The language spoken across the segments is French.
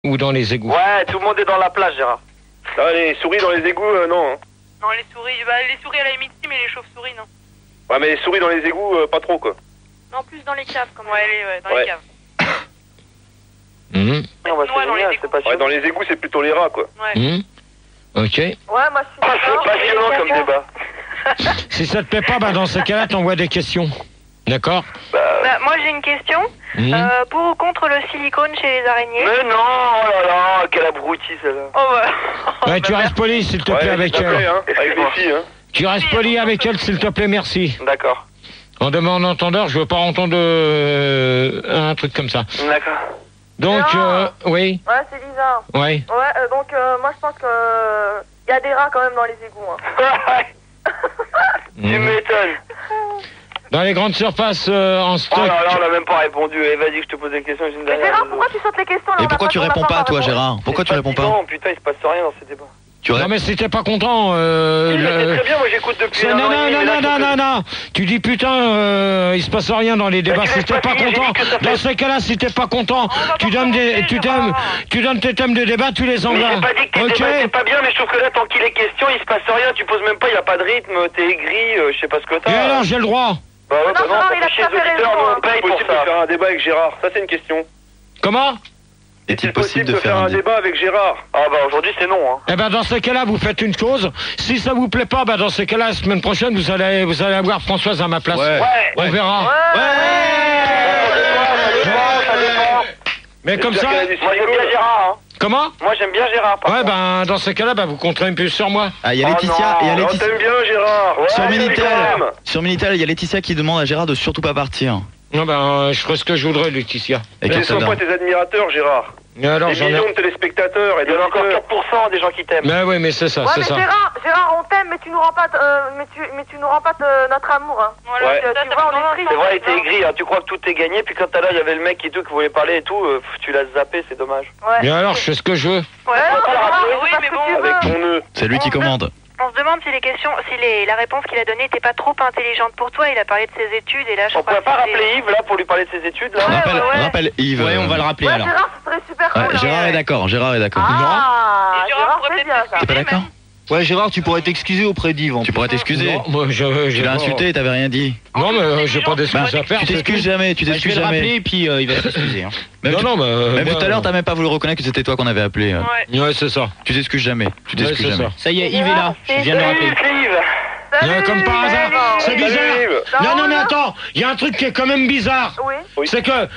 ou dans les égouts? Ouais, tout le monde est dans la plage, Gérard. Ah, les souris dans les égouts, non. Hein. Non, les souris à la limite, si, mais les chauves-souris, non. Ouais, mais les souris dans les égouts, pas trop, quoi. Non, plus dans les caves, comme dans les caves. Mmh. Non, bah, c'est génial, c'est passionnant. Ouais, dans les égouts, c'est plutôt les rats, quoi. Ouais. Mmh. Ok. Ouais, moi je suis C'est passionnant comme débat. Si ça te plaît pas, dans ce cas-là, t'envoies des questions. D'accord? Moi, j'ai une question. Pour ou contre le silicone chez les araignées? Mais non, oh là là, quelle abruti celle-là. Oh bah. Ouais, tu restes poli, s'il te plaît, avec elle. Hein, avec les filles, hein. Tu restes poli avec elle, s'il te plaît, merci. D'accord. En demande entendeur, je veux pas entendre un truc comme ça. D'accord. Donc, oui. Ouais, c'est bizarre. Ouais. Ouais, donc moi je pense que y a des rats quand même dans les égouts. Hein. Tu m'étonnes. Dans les grandes surfaces en stock. Oh là là, on n'a même pas répondu. Eh, vas-y, je te pose une question. J'ai une Mais dernière. Gérard, pourquoi tu sautes les questions là? Et pourquoi tu réponds pas, toi, Gérard? Pourquoi tu réponds pas? Non, putain, il se passe rien dans ces débats. Non mais si t'es pas content, C'est très bien, moi j'écoute depuis un an. Non. Tu dis putain, il se passe rien dans les débats. Si t'es pas content, dans ces cas-là, si t'es pas content, tu donnes tes thèmes de débat, tu les envoies. J'ai pas dit que tes débats c'est pas bien, mais je trouve que là, tant qu'il est question, il se passe rien. Tu poses même pas, il y a pas de rythme, t'es aigri, je sais pas ce que t'as. Et alors, j'ai le droit. Bah ouais, Non, il a chez tout à les fait auditeurs, raison, nous hein. on paye C'est pour possible de ça. faire un débat avec Gérard. Ça, c'est une question. Comment? Est-il possible de faire un débat? débat avec Gérard? Ah bah aujourd'hui c'est non, hein. Eh ben dans ces cas-là, vous faites une chose. Si ça vous plaît pas, dans ces cas-là, la semaine prochaine, vous allez avoir Françoise à ma place. Ouais. On verra. Ça dépend. Mais comme ça. Moi j'aime bien Gérard, hein. Comment? Moi j'aime bien Gérard. par Ouais, contre. dans ces cas-là, vous compterez un peu sur moi. Ah, il y a Oh Laetitia, non, il y a alors Laetitia. T'aimes bien Gérard? Ouais, Sur mais Minitel, quand même. sur Minitel, il y a Laetitia qui demande à Gérard de surtout pas partir. Non, je ferai ce que je voudrais, Laetitia. Et Ils sont pas tes admirateurs, Gérard. Et alors, Des j'en ai. millions de téléspectateurs et Il y en a encore d'auditeurs. 4% des gens qui t'aiment. Mais oui, mais c'est ça, Ouais, c'est mais ça. Gérard, on t'aime, mais tu nous rends pas, tu nous rends pas notre amour. Hein. Voilà, Ouais. Tu vois, on est triste. C'est vrai, il était aigri, hein. Tu crois que tout est gagné, puis quand t'as là, il y avait le mec et tout qui voulait parler et tout, tu l'as zappé, c'est dommage. Mais Ouais. alors, je fais ce que je veux. Ouais, non, Gérard, oui, c'est mais parce que bon, tu Avec veux. ton nœud. C'est lui qui commande. On se demande si la réponse qu'il a donnée n'était pas trop intelligente pour toi. Il a parlé de ses études et là, je On crois pourrait pas que c'était- rappeler Yves là pour lui parler de ses études là? Rappelle Yves. Ouais, on va le rappeler Ouais, alors. Gérard, ce serait super cool. Ouais, hein. Gérard est d'accord, Gérard est d'accord. Ah, Et Gérard Gérard, pourrait c'est peut-être bien ça. s'excuser, T'es pas d'accord? Ouais, Gérard, tu pourrais t'excuser auprès d'Yves. Tu pourrais t'excuser. Non, moi, Tu l'as insulté, t'avais rien dit. Non, mais j'ai pas d'excuses à faire. Tu t'excuses jamais, tu Je vais t'excuses le rappeler jamais. et puis il va s'excuser. Hein. Même Non, non, mais. Même tout à l'heure, t'as même pas voulu reconnaître que c'était toi qu'on avait appelé. Ouais. Ouais, c'est ça. Tu t'excuses jamais. Tu t'excuses Ouais, c'est jamais. ça. Ça y est, Yves est là. Je viens de le rappeler. Salut Yves. Salut, Comme par hasard, c'est Salut. bizarre. Yves. Non, mais attends, il y a un truc qui est quand même bizarre. Oui. C'est que,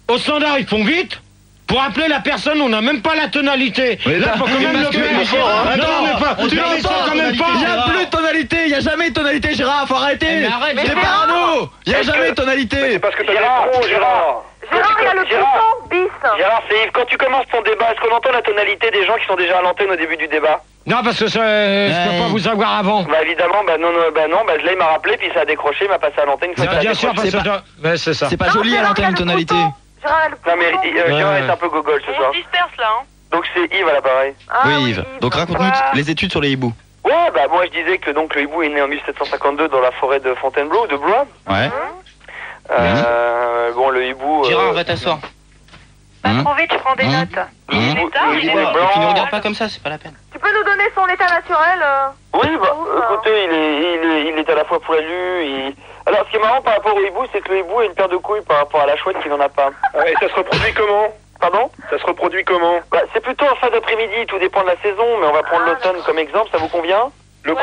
au standard, ils font vite. Pour appeler la personne, on n'a même pas la tonalité. Oui, Là, faut quand même le parce que- faire. Attends, Non, mais pas. tu Non, mais l'entends, faut quand même pas. Il y a plus de tonalité, il y a jamais de tonalité, Gérard, faut arrêter. Mais arrête, T'es Gérard. parano. Il y a jamais de C'est tonalité. parce que t'as Gérard, des pros, Gérard. Gérard, il y a le Gérard. bouton bis. Gérard, c'est Yves, quand tu commences ton débat, est-ce qu'on entend la tonalité des gens qui sont déjà à l'antenne au début du débat? Non, parce que je peux pas vous avoir avant. Bah évidemment, bah non, là il m'a rappelé, puis ça a décroché, il m'a passé à l'antenne. Une fois que ça a Bien sûr, décroché. parce que. Ouais, c'est ça. C'est pas Non, joli à Gérard, il y a l'antenne, le tonalité. bouton. Gérard, il y a le Non mais bouton. Gérard est un peu gogol ce On soir. se disperse là, hein. Donc c'est Yves à l'appareil. Ah, Oui, Yves. Donc raconte-nous Ouais. les études sur les hiboux. Ouais, bah moi je disais que donc le hibou est né en 1752 dans la forêt de Fontainebleau, de Blois. Ouais. Bon, le hibou. Gérard, va t'asseoir. Pas Hein trop vite, je prends des Hein notes. Le Il hibou, est tard, le il hibou est est blanc. blanc. Tu nous regardes pas comme ça, c'est pas la peine. Tu peux nous donner son état naturel Oui, bah écoutez, il est à la fois poilu. Alors ce qui est marrant par rapport au hibou, c'est que le hibou a une paire de couilles par rapport à la chouette qui n'en a pas. Et ça se reproduit comment? Pardon? Ça se reproduit comment? Bah c'est plutôt en fin d'après-midi, tout dépend de la saison, mais on va prendre l'automne comme exemple, ça vous convient? Le quoi?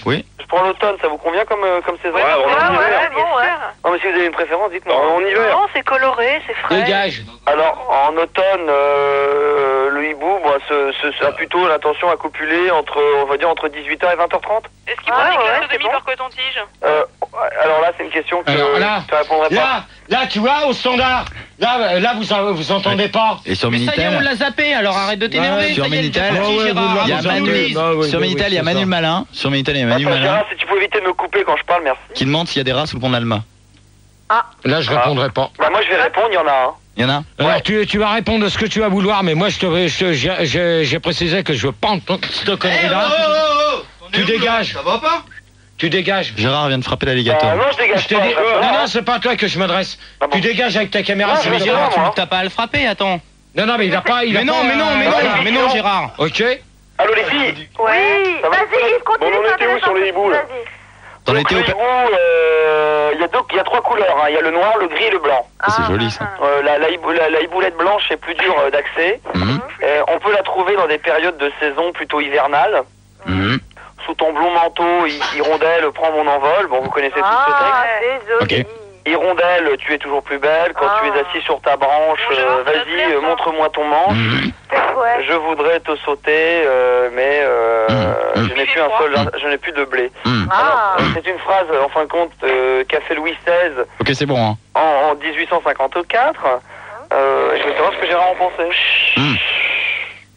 Oui. Je prends l'automne, ça vous convient comme saison? Ouais, on Ouais, en hiver. ouais, Bien bon, ouais. sûr. Non mais si vous avez une préférence, dites-moi. En hiver. Non, c'est coloré, c'est frais. Dégage. Alors, en automne, le hibou a plutôt l'intention à copuler on va dire entre 18h et 20h30. Est-ce qu'il Ouais, prend des ouais, classes c'est demi bon. par coton-tige? Alors là, c'est une question que Alors là, je répondrai pas. Là, tu vois, au standard. Là, vous entendez pas. Et sur Mais ça y est, on Minitel. l'a zappé, alors arrête de t'énerver. Sur Ça y est, Minitel. il est parti, Ouais, ouais, Gérard. vous Il y a l'avez Manu, entendu. Ah oui, sur oui, Minitel, il y a c'est Manu ça. Malin. Sur Minitel, il y a Manu Attends, Malin Gérard, si tu peux éviter de me couper quand je parle, merci. qui demande s'il y a des rats sous le pont de l'Alma. Là, je répondrai pas. Bah moi, je vais répondre, il y en a un. Il y en a? Alors, tu vas répondre de ce que tu vas vouloir, mais moi, j'ai précisé que je veux pas entendre cette connerie-là. Tu dégages. Ça va pas? Tu dégages. Gérard vient de frapper l'alligator. Non, je dégage Je te pas. dis, je reste là. non, c'est pas à toi que je m'adresse. Ah bon. Tu dégages avec ta caméra, Ouais, ça mais veut dire. Gérard, moi. T'as pas à le frapper, attends. Non, mais il a pas... Mais non, Gérard. Ok. Allô les filles? Oui, Ça va? vas-y, Yves, continue. Bon, on c'est était où sur les hiboux, là? Vas-y. T'en Donc, étais le au... hibou, il y a 3 couleurs, hein. Il y a le noir, le gris et le blanc. Ah, c'est joli ça. La hiboulette blanche est plus dure d'accès. Mhm. On peut la trouver dans des périodes de saison plutôt hivernales. Mhm. Sous ton blond manteau, hirondelle, prends mon envol. Bon, vous connaissez tout ce texte. Ah, c'est joli. Hirondelle, tu es toujours plus belle. Quand tu es assis sur ta branche, vas-y, montre-moi ton manche. Mhm. Ouais. Je voudrais te sauter, mais je n'ai plus de blé. Mhm. Ah. C'est une phrase, en fin de compte, qu'a fait Louis XVI Ok, c'est bon. Hein. en 1854. Je veux savoir ce que Gérard en pensait. Mhm.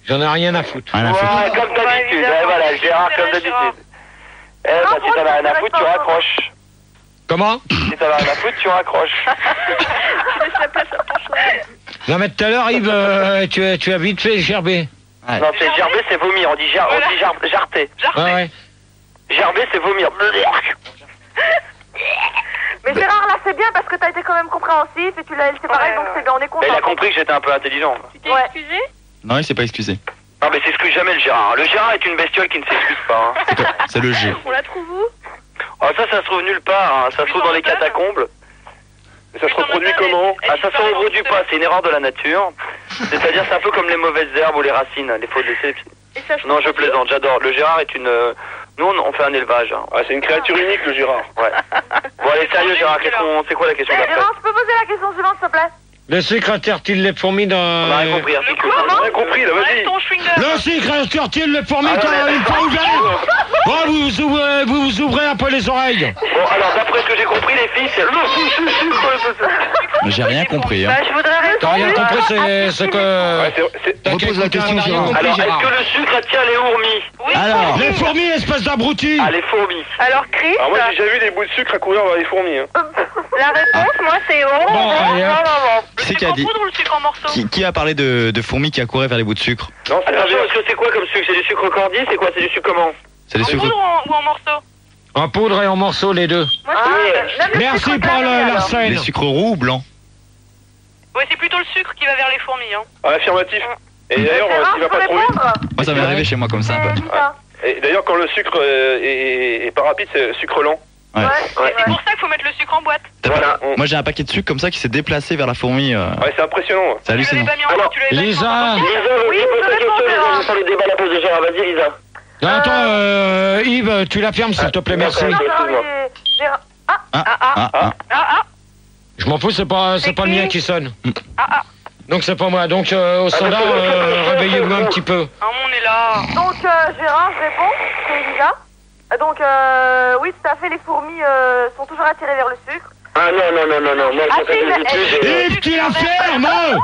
J'en ai rien à foutre. Rien à foutre. Ouais, comme d'habitude. Ouais, voilà, Gérard, comme d'habitude. Eh bah, si t'en as rien à foutre, tu raccroches. Comment? Si t'en as rien à foutre, tu raccroches. Non, mais tout à l'heure, Yves, tu as vite fait gerber. Ouais. Non, c'est gerber, c'est vomir. On dit jarter. Ouais, ouais. Gerber, c'est vomir. Mais Gérard, là, c'est bien parce que t'as été quand même compréhensif et tu l'as séparé, donc c'est bien, on est content. Mais il a compris que j'étais un peu intelligent. Tu t'es Ouais. excusé? Non, il s'est pas excusé. Non, mais s'excuse jamais le Gérard. Le Gérard est une bestiole qui ne s'excuse pas. Hein. C'est le G. On la trouve où? Oh, ça se trouve nulle part. Hein. Ça se trouve dans les catacombes. Et ça se reproduit comment? Ah, ça se reproduit pas. C'est une erreur de la nature. C'est-à-dire, c'est un peu comme les mauvaises herbes ou les racines. Les fautes laissées. Non, je plaisante. J'adore. Le Gérard est une... Nous, on fait un élevage. Hein. Ah, c'est une créature unique, le Gérard. Ouais. Bon, allez, sérieux, Gérard. C'est quoi la question d'après? Gérard, je peux poser la question suivante, s'il te plaît? Le sucre attire-t-il les fourmis dans... On a rien compris. Articule. On a rien compris, là, vas-y. Arrête ton chewing-gum. Le sucre attire-t-il les fourmis Ah, dans ouais. une fois ouvert? Oh, vous ouvrez un peu les oreilles. Bon, alors, d'après ce que j'ai compris, les filles, c'est... J'ai rien compris. Hein. Bah, je voudrais T'as rien répondre. compris, c'est que... Ouais, c'est... Repose la question, Gérard. Alors, est-ce que le sucre attire les fourmis? Oui. Alors, Les fourmis, espèce d'abruti. Ah, les fourmis. Alors, Chris, Alors moi, j'ai déjà vu des bouts de sucre à courir dans les fourmis. Hein. la réponse, moi, c'est oh. Bon, allez, hop. Le C'est qui sucre a en dit- poudre ou le sucre en morceaux? qui a parlé de fourmis qui accouraient vers les bouts de sucre? Non, c'est Attention, l'inverse. est-ce que c'est quoi comme sucre? C'est du sucre cordier? C'est quoi? C'est du sucre comment? C'est des En sucres. poudre ou en morceaux? En poudre et en morceaux, les deux. Moi, Ah, même le Merci sucre pour carré, alors. l'arsène. Les sucres roux ou blancs? Ouais, c'est plutôt le sucre qui va vers les fourmis, hein. Ah, affirmatif. Et d'ailleurs, Gérard, s'il je va peux pas trop vite... répondre? Moi, ça m'est arrivé chez moi comme ça un peu. Dis ça. Et d'ailleurs, quand le sucre est pas rapide, c'est sucre lent. Ouais. Ouais. C'est pour ça qu'il faut mettre le sucre en boîte. Voilà. Moi, j'ai un paquet de sucre comme ça qui s'est déplacé vers la fourmi. Ouais, c'est impressionnant. C'est Tu l'avais hallucinant. pas mis en Alors, tu l'avais pas mis en Lisa. boîte. Lisa, Oui, tu poses je ta réponds, question, Gérard. je vais faire le débat à la pause de Gérard. Vas-y, Lisa. Non, attends, Yves, tu la fermes, s'il te plaît, merci. Non, Gérard, excuse-moi. Gérard. Ah. Je m'en fous, c'est pas le mien qui sonne. Ah. Donc c'est pas moi. Donc au standard, réveillez-vous un petit peu. Ah, on est là. Donc, Gérard, je réponds, c'est Elisa. Donc, oui, tout à fait, les fourmis sont toujours attirées vers le sucre. Ah non, moi, Ah, je fais si, des mais- études. Yves, tu la fermes!